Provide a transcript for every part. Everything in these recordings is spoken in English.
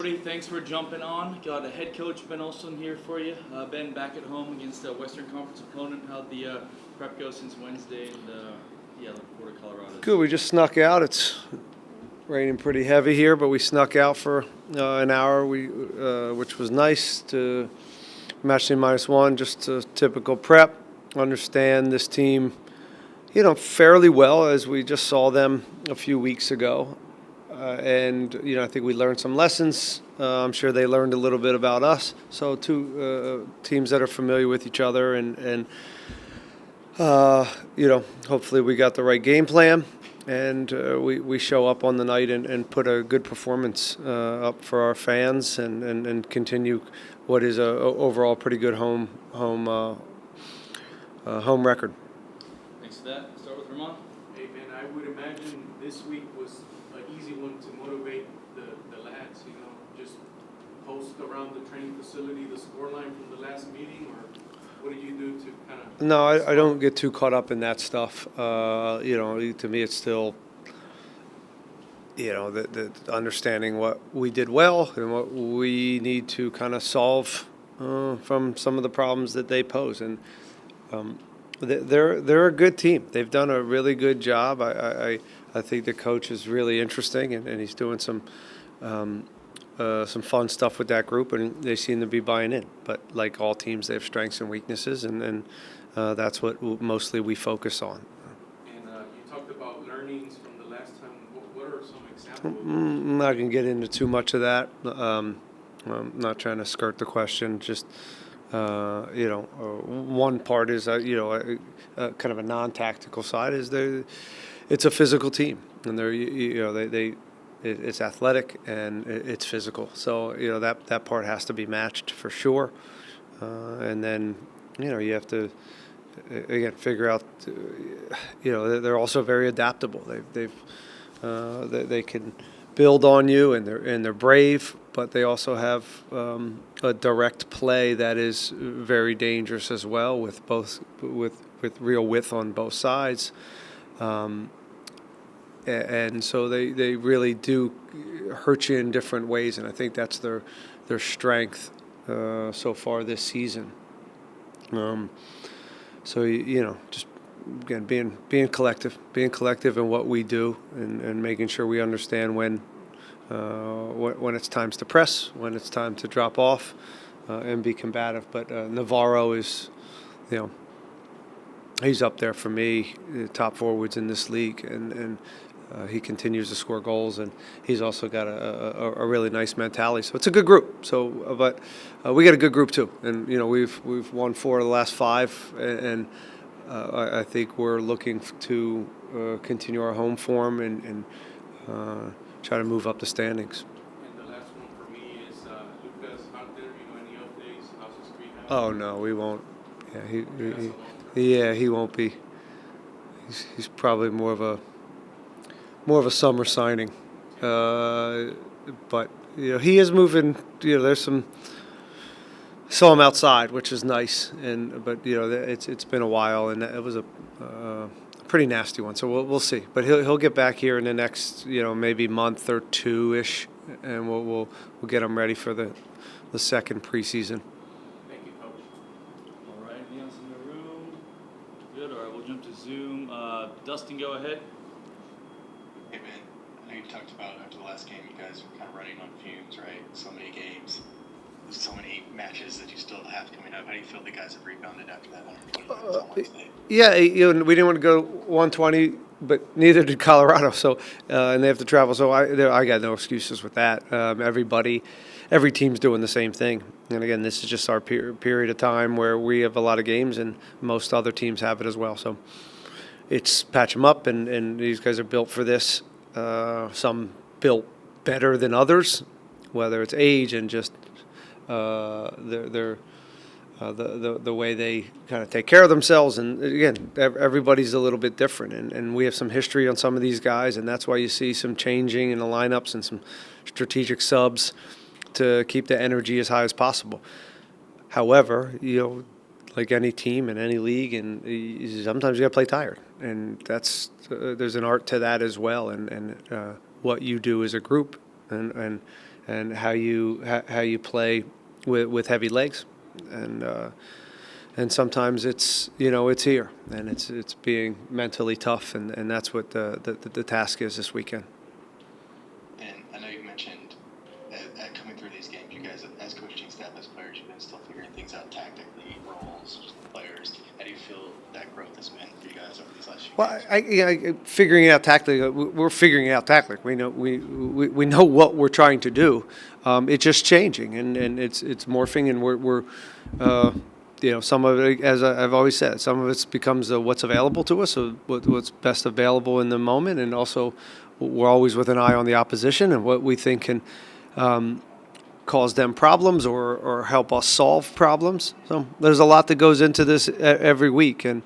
Thanks for jumping on. Got a head coach Ben Olsen here for you. Ben, back at home against a Western Conference opponent. How'd the prep go since Wednesday? And looking forward to Colorado. Good. We just snuck out. It's raining pretty heavy here, but we snuck out for an hour. Which was nice to match team -1. Just a typical prep. Understand this team, fairly well as we just saw them a few weeks ago. And I think we learned some lessons. I'm sure they learned a little bit about us. So two teams that are familiar with each other, and hopefully we got the right game plan, and we show up on the night and put a good performance up for our fans, and continue what is a overall pretty good home record. Thanks for that. Start with Ramon. Hey, man, I would imagine this week was an easy one to motivate the lads, just post around the training facility the scoreline from the last meeting, or what did you do to kind of... No, I don't get too caught up in that stuff. To me it's still, the understanding what we did well and what we need to kind of solve from some of the problems that they pose. And they're a good team. They've done a really good job. I think the coach is really interesting, and he's doing some fun stuff with that group, and they seem to be buying in. But like all teams, they have strengths and weaknesses, and that's what mostly we focus on. And you talked about learnings from the last time. What are some examples? I'm not going to get into too much of that. I'm not trying to skirt the question. Just one part is kind of a non-tactical side is it's a physical team, and it's athletic and it's physical. So that part has to be matched for sure. And then you have to again figure out. They're also very adaptable. They can build on you, and they're brave, but they also have a direct play that is very dangerous as well, with real width on both sides. And so they really do hurt you in different ways, and I think that's their strength so far this season. Just again being collective in what we do, and making sure we understand when it's time to press, when it's time to drop off, and be combative. But Navarro is, he's up there for me, the top forwards in this league, and he continues to score goals, and he's also got a really nice mentality. So it's a good group. But we got a good group too, and we've won 4 of the last 5, and I think we're looking to continue our home form and try to move up the standings. And the last one for me is Lucas out there. Any updates? How's his rehab? Oh no, we won't. Yeah, he won't be. He's probably more of a summer signing, but he is moving. There's some. Saw him outside, which is nice, but it's been a while, and it was a pretty nasty one. So we'll see, but he'll get back here in the next maybe month or 2-ish, and we'll get him ready for the second preseason. Thank you, Coach. All right, anyone else in the room? Good. All right, we'll jump to Zoom. Dustin, go ahead. Hey, man, I know you talked about after the last game, you guys were kind of running on fumes, right? So many games, so many matches that you still have coming up. How do you feel the guys have rebounded after that 120 on Wednesday? Yeah, we didn't want to go 120, but neither did Colorado. So, and they have to travel. So I got no excuses with that. Every team's doing the same thing. And again, this is just our period of time where we have a lot of games, and most other teams have it as well. So it's patch them up, and these guys are built for this. Some built better than others, whether it's age and just the way they kind of take care of themselves. And again, everybody's a little bit different, and we have some history on some of these guys, and that's why you see some changing in the lineups and some strategic subs to keep the energy as high as possible. However, like any team in any league, and sometimes you got to play tired, and that's there's an art to that as well, and what you do as a group, and and how you play with heavy legs, and sometimes it's it's here, and it's being mentally tough, and that's what the task is this weekend. And I know you mentioned at coming through these games, you guys as coaching staff, as players, you've been still figuring things out tactically, roles, just players. How do you feel that growth has been for you guys over these last few games? Well, figuring it out tactically, we're figuring it out tactically. We know what we're trying to do. It's just changing, and it's morphing, and we're some of it, as I've always said, some of it becomes what's available to us, so what's best available in the moment, and also we're always with an eye on the opposition and what we think can cause them problems or help us solve problems. So there's a lot that goes into this every week, and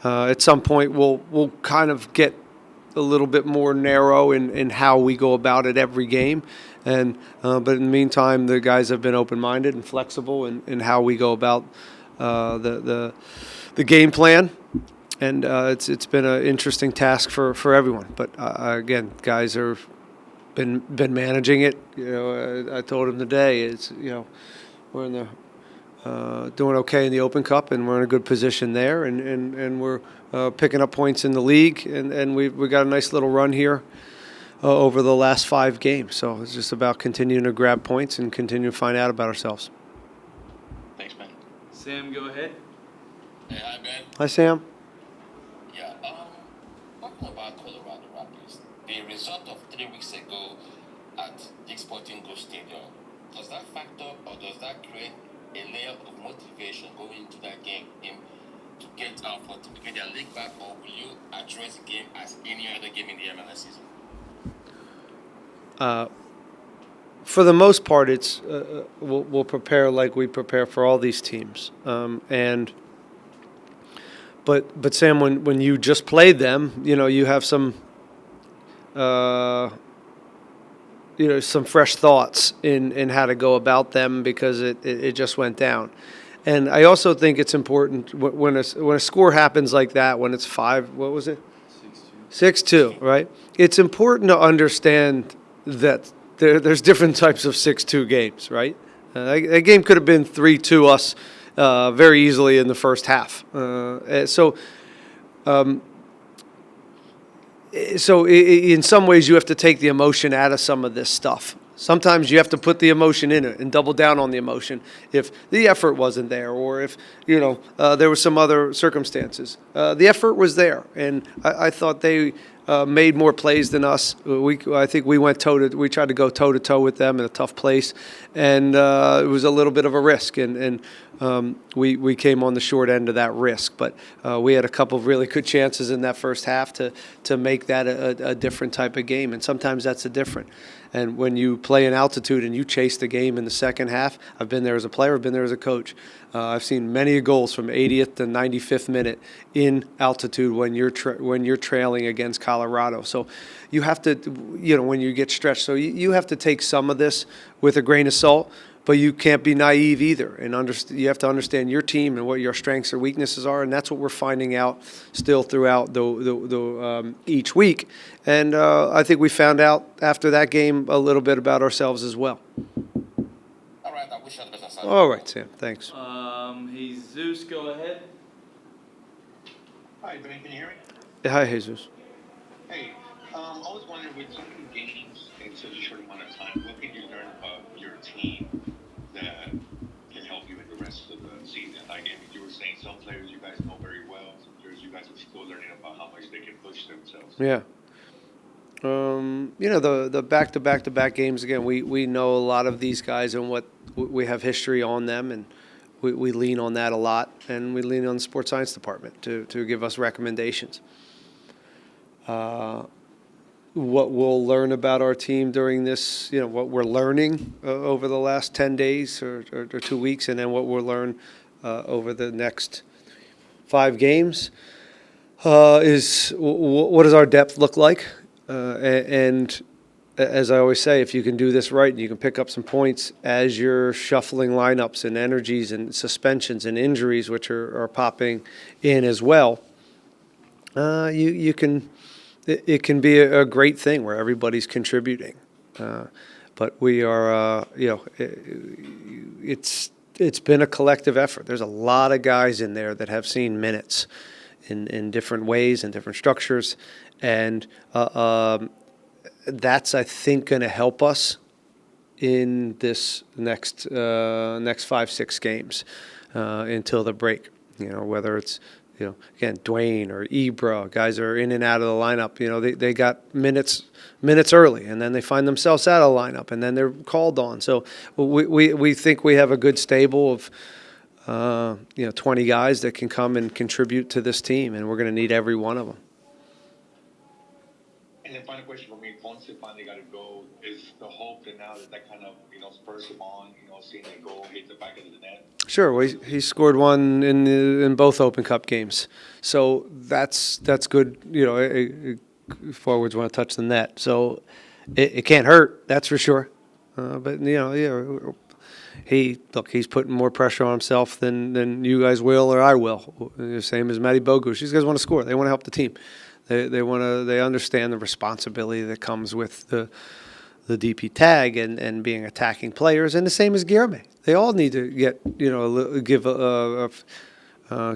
at some point we'll kind of get a little bit more narrow in how we go about it every game. And but in the meantime, the guys have been open-minded and flexible in how we go about the game plan, and it's been an interesting task for everyone. But again, guys have been managing it. I told him today, we're in the doing okay in the Open Cup, and we're in a good position there, and we're picking up points in the league, and we got a nice little run here over the last 5 games. So it's just about continuing to grab points and continue to find out about ourselves. Thanks, Ben. Sam, go ahead. Hey, hi, Ben. Hi, Sam. Yeah, talking about Colorado Rapids, the result of 3 weeks ago at Dick's Sporting Goods Stadium, does that factor or does that create a layer of motivation going into that game to get their league back, or will you address the game as any other game in the MLS season? For the most part, it's we'll prepare like we prepare for all these teams, but Sam, when you just played them, you have some some fresh thoughts in how to go about them because it just went down. And I also think it's important when a score happens like that, when it's 5, what was it? 6-2, right? It's important to understand that there's different types of 6-2 games, right? That game could have been 3-2 us very easily in the first half. So in some ways you have to take the emotion out of some of this stuff. Sometimes you have to put the emotion in it and double down on the emotion if the effort wasn't there, or if there were some other circumstances. The effort was there, and I thought they made more plays than us. I think we tried to go toe to toe with them in a tough place, and it was a little bit of a risk, and we came on the short end of that risk. But we had a couple of really good chances in that first half to make that a different type of game, and sometimes that's a different. And when you play in altitude and you chase the game in the second half, I've been there as a player, I've been there as a coach. I've seen many goals from 80th to 95th minute in altitude when you're trailing against Colorado. So you have to, when you get stretched. So you have to take some of this with a grain of salt, but you can't be naive either. And you have to understand your team and what your strengths or weaknesses are, and that's what we're finding out still throughout each week. And I think we found out after that game a little bit about ourselves as well. All right, I wish you the best. All right, Sam. Thanks. Jesus, go ahead. Hi, Ben, can you hear me? Hi, Jesus. Hey, I was wondering, with so many games in such a short amount of time, what can you learn about your team that can help you in the rest of the season? Like, I mean, you were saying some players you guys know very well, some players you guys are still learning about how much they can push themselves. Yeah. The back-to-back games, again, we know a lot of these guys and what we have history on them, and we lean on that a lot, and we lean on the sports science department to give us recommendations. What we'll learn about our team during this, what we're learning over the last 10 days or 2 weeks, and then what we'll learn over the next 5 games is what does our depth look like? And as I always say, if you can do this right and you can pick up some points as you're shuffling lineups and energies and suspensions and injuries, which are popping in as well, it can be a great thing where everybody's contributing. but we are, it's been a collective effort. There's a lot of guys in there that have seen minutes in different ways and different structures, and that's, I think, going to help us in this next 5-6 games until the break. Whether it's again Dwayne or Ibra, guys are in and out of the lineup. They got minutes early, and then they find themselves out of the lineup, and then they're called on. So we think we have a good stable of 20 guys that can come and contribute to this team, and we're going to need every one of them. And then final question for me, once they finally got to go, is the hope that now that kind of, spurs them on, seeing that goal hit the back of the net? Sure. Well, he scored one in both Open Cup games. So that's good. Forwards want to touch the net. So it can't hurt, that's for sure. But, he's putting more pressure on himself than you guys will or I will. Same as Matty Bogusz. These guys want to score. They want to help the team. They understand the responsibility that comes with the DP tag and being attacking players, and the same as Guilherme. They all need to get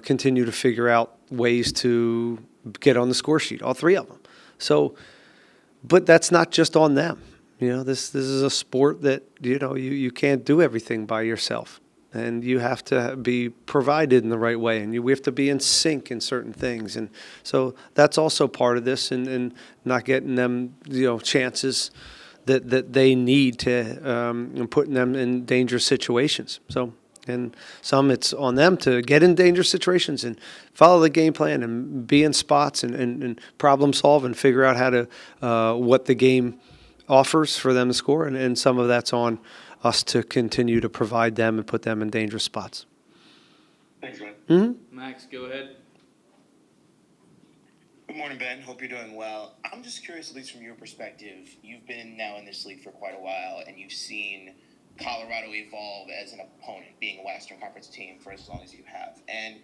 continue to figure out ways to get on the score sheet. All three of them. So, but that's not just on them. This is a sport that you can't do everything by yourself. And you have to be provided in the right way, and we have to be in sync in certain things. And so that's also part of this, and not getting them, chances that they need to, and putting them in dangerous situations. So, and some it's on them to get in dangerous situations and follow the game plan and be in spots and problem solve and figure out how to what the game offers for them to score. And some of that's on us to continue to provide them and put them in dangerous spots. Thanks, man. Mm-hmm. Max, go ahead. Good morning, Ben. Hope you're doing well. I'm just curious, at least from your perspective, you've been now in this league for quite a while, and you've seen Colorado evolve as an opponent, being a Western Conference team for as long as you have. And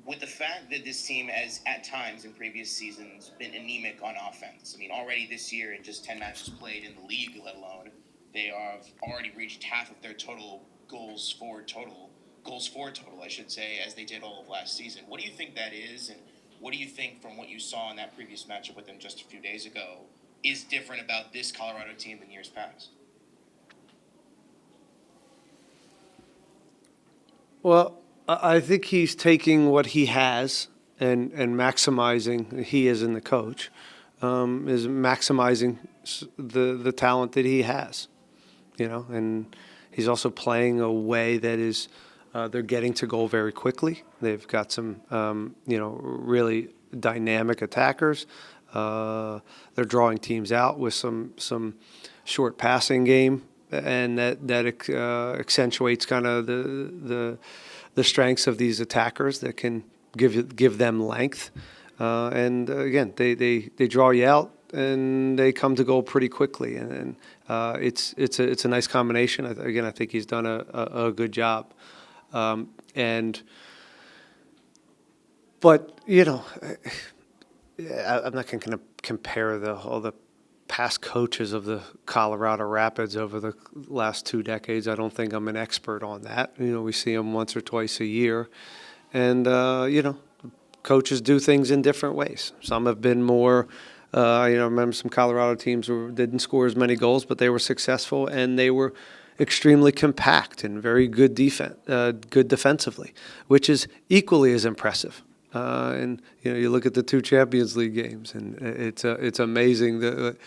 with the fact that this team has, at times in previous seasons, been anemic on offense, already this year in just 10 matches played in the league, let alone, they have already reached half of their total goals for total, I should say, as they did all of last season. What do you think that is, and what do you think from what you saw in that previous matchup with them just a few days ago is different about this Colorado team than years past? Well, I think he's taking what he has and maximizing, he as in the coach, is maximizing the talent that he has, and he's also playing a way that is, they're getting to goal very quickly. They've got some, really dynamic attackers. They're drawing teams out with some short passing game, and that accentuates kind of the strengths of these attackers that can give them length. And again, they draw you out and they come to goal pretty quickly, and it's a nice combination. Again, I think he's done a good job. But I'm not going to compare all the past coaches of the Colorado Rapids over the last 2 decades. I don't think I'm an expert on that. We see them once or twice a year, and coaches do things in different ways. Some have been more. I remember some Colorado teams didn't score as many goals, but they were successful, and they were extremely compact and very good defensively, which is equally as impressive. And you look at the 2 Champions League games, and it's amazing that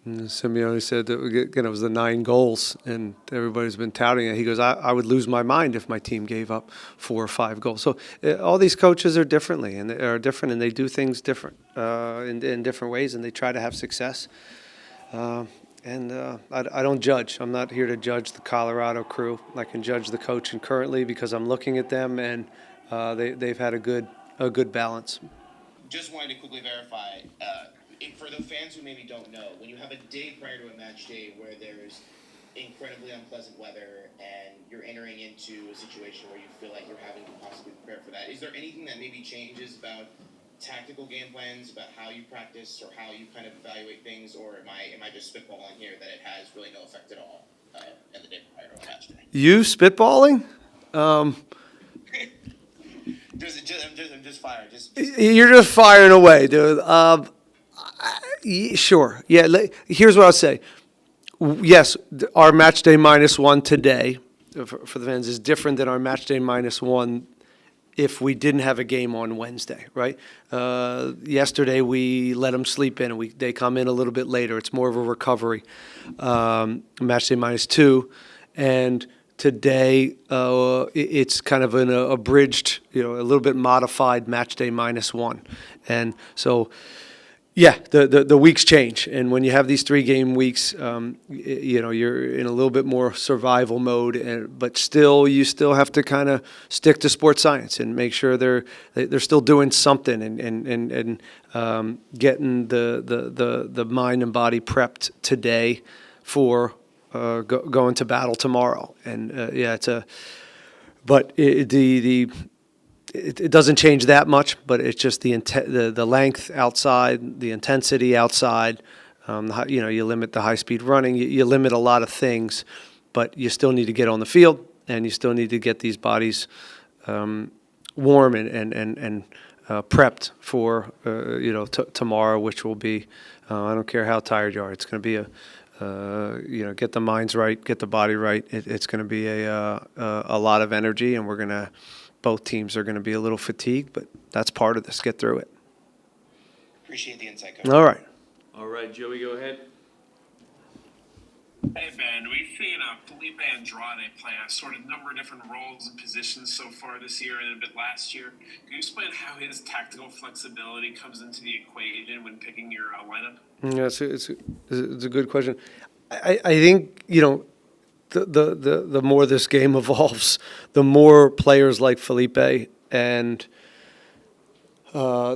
Simeone said that it was the 9 goals, and everybody's been touting it. He goes, I would lose my mind if my team gave up 4 or 5 goals. So all these coaches are different, and they do things different in different ways, and they try to have success. I don't judge. I'm not here to judge the Colorado crew. I can judge the coach currently because I'm looking at them, and they've had a good balance. Just wanted to quickly verify, for the fans who maybe don't know, when you have a day prior to a match day where there's incredibly unpleasant weather and you're entering into a situation where you feel like you're having to possibly prepare for that, is there anything that maybe changes about tactical game plans about how you practice or how you kind of evaluate things, or am I just spitballing here that it has really no effect at all in the day prior to a match day? You spitballing? I'm just firing. You're just firing away, dude. Sure. Yeah. Here's what I'll say. Yes, our match day -1 today for the fans is different than our match day -1 if we didn't have a game on Wednesday, right? Yesterday we let them sleep in, and they come in a little bit later. It's more of a recovery. Match day -2, and today it's kind of an abridged, a little bit modified match day -1, and so. Yeah, the weeks change, and when you have these 3-game weeks, you're in a little bit more survival mode, but you still have to kind of stick to sports science and make sure they're still doing something and getting the mind and body prepped today for going to battle tomorrow. And it doesn't change that much, but it's just the length outside, the intensity outside. You limit the high-speed running. You limit a lot of things, but you still need to get on the field, and you still need to get these bodies warm and prepped for tomorrow, which will be I don't care how tired you are. It's going to be get the minds right, get the body right. It's going to be a lot of energy, and both teams are going to be a little fatigued, but that's part of this. Get through it. Appreciate the insight, Coach. All right. All right, Joey, go ahead. Hey, Ben, we've seen Felipe Andrade play a sort of number of different roles and positions so far this year and a bit last year. Can you explain how his tactical flexibility comes into the equation when picking your lineup? Yeah, it's a good question. I think, the more this game evolves, the more players like Felipe and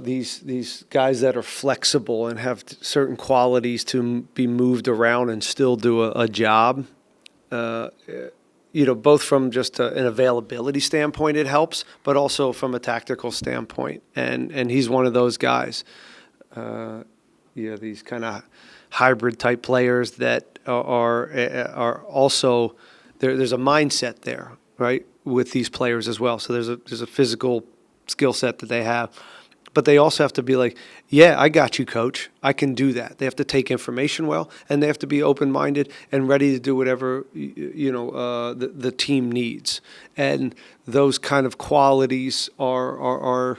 these guys that are flexible and have certain qualities to be moved around and still do a job, both from just an availability standpoint, it helps, but also from a tactical standpoint. And he's one of those guys. These kind of hybrid type players that are also there's a mindset there, right, with these players as well. So there's a physical skill set that they have, but they also have to be like, yeah, I got you, coach. I can do that. They have to take information well, and they have to be open-minded and ready to do whatever the team needs. And those kind of qualities are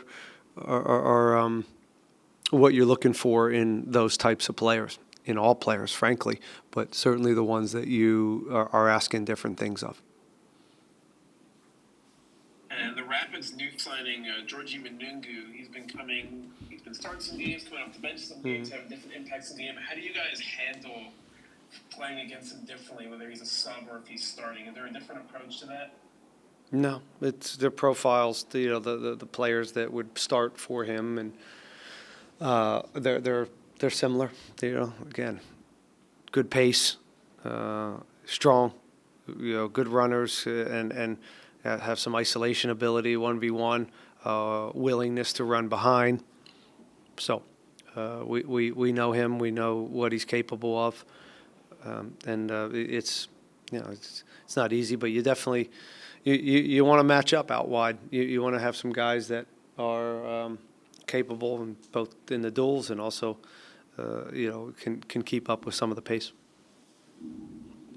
what you're looking for in those types of players, in all players, frankly, but certainly the ones that you are asking different things of. And the Rapids' new signing, Georgie Manungu, he's been starting some games, coming off the bench some games, having different impacts in the game. How do you guys handle playing against him differently, whether he's a sub or if he's starting? Is there a different approach to that? No, it's their profiles, the players that would start for him, and they're similar. Again, good pace, strong, good runners, and have some isolation ability, 1v1, willingness to run behind. So we know him. We know what he's capable of, and it's not easy, but you definitely you want to match up out wide. You want to have some guys that are capable in both in the duels and also can keep up with some of the pace.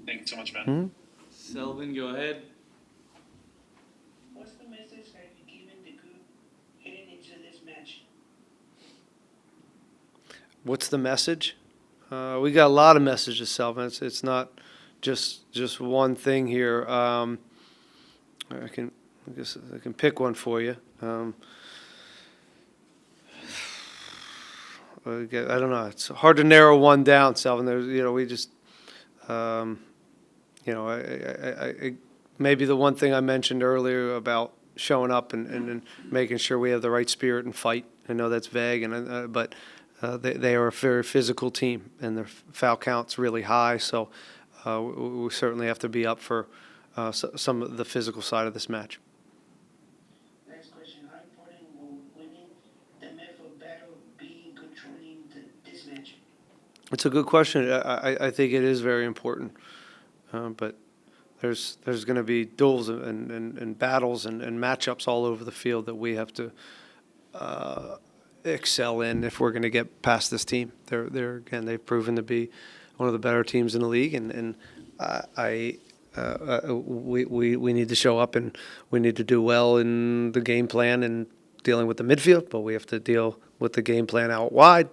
Thank you so much, Ben. Mm-hmm. Selvin, go ahead. What's the message that you're giving the group heading into this match? What's the message? We got a lot of messages, Selvin. It's not just one thing here. I guess I can pick one for you. I don't know. It's hard to narrow one down, Selvin. There's, we just, maybe the one thing I mentioned earlier about showing up and making sure we have the right spirit and fight. I know that's vague, but they are a very physical team, and their foul count's really high. So we certainly have to be up for some of the physical side of this match. Next question: how important will winning the MFL It's a good question. I think it is very important, but there's going to be duels and battles and matchups all over the field that we have to excel in if we're going to get past this team. Again, they've proven to be one of the better teams in the league, and we need to show up and we need to do well in the game plan and dealing with the midfield, but we have to deal with the game plan out wide.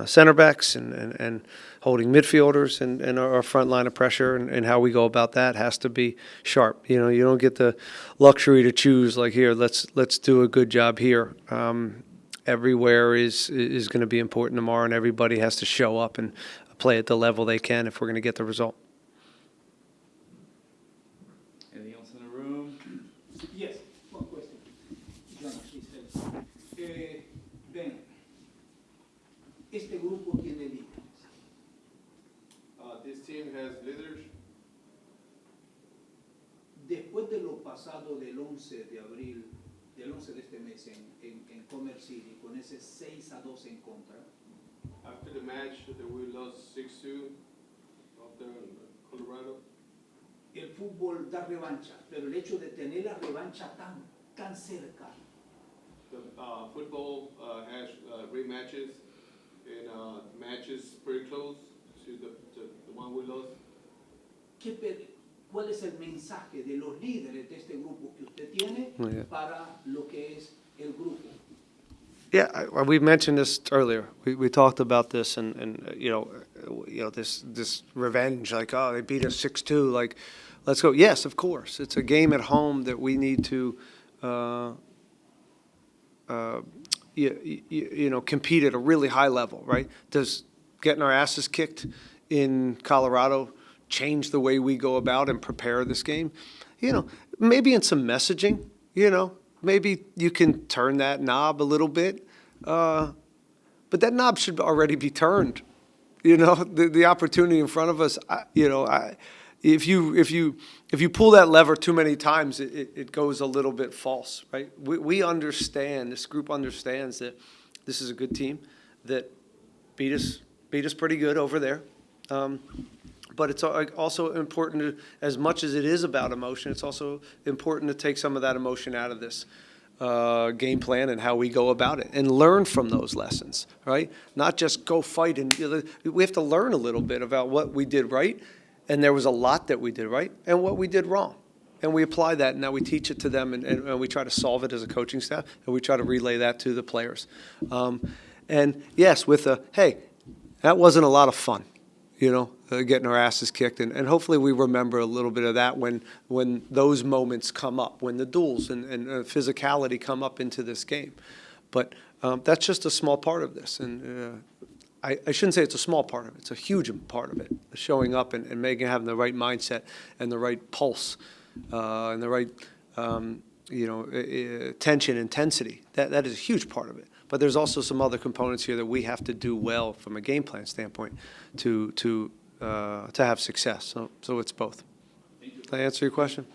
Center backs and holding midfielders and our front line of pressure and how we go about that has to be sharp. You know, you don't get the luxury to choose like here. Let's do a good job here. Everywhere is going to be important tomorrow, and everybody has to show up and play at the level they can if we're going to get the result. Anything else in the room? Yes, one question. John, please tell us. Ben, este grupo tiene líderes. This team has leaders. Después de lo pasado del 11 de abril, del 11 de este mes en Commerce City, con ese 6-2 en contra, After the match that we lost 6-2 up there in Colorado, el fútbol da revancha, pero el hecho de tener la revancha tan cerca, the football has rematches and matches pretty close to the one we lost. ¿cuál es el mensaje de los líderes de este grupo que usted tiene para lo que es el grupo? Yeah, we mentioned this earlier. We talked about this, and you know this revenge, like, oh, they beat us 6-2, like, let's go. Yes, of course, it's a game at home that we need to you know, compete at a really high level, right? Does getting our asses kicked in Colorado change the way we go about and prepare this game? You know, maybe in some messaging, you know, maybe you can turn that knob a little bit, but that knob should already be turned. You know, the opportunity in front of us. If you pull that lever too many times, it goes a little bit false, right? We understand. This group understands that this is a good team that beat us pretty good over there. But it's also important to, as much as it is about emotion, it's also important to take some of that emotion out of this game plan and how we go about it and learn from those lessons, right? Not just go fight. And we have to learn a little bit about what we did right, and there was a lot that we did right, and what we did wrong. And we apply that, and now we teach it to them, and we try to solve it as a coaching staff, and we try to relay that to the players. And yes, with hey, that wasn't a lot of fun, you know, getting our asses kicked. And hopefully we remember a little bit of that when those moments come up, when the duels and physicality come up into this game. But that's just a small part of this. And I shouldn't say it's a small part of it. It's a huge part of it, showing up and having the right mindset and the right pulse and the right tension, intensity. That is a huge part of it. But there's also some other components here that we have to do well from a game plan standpoint to have success. So it's both. Did I answer your question?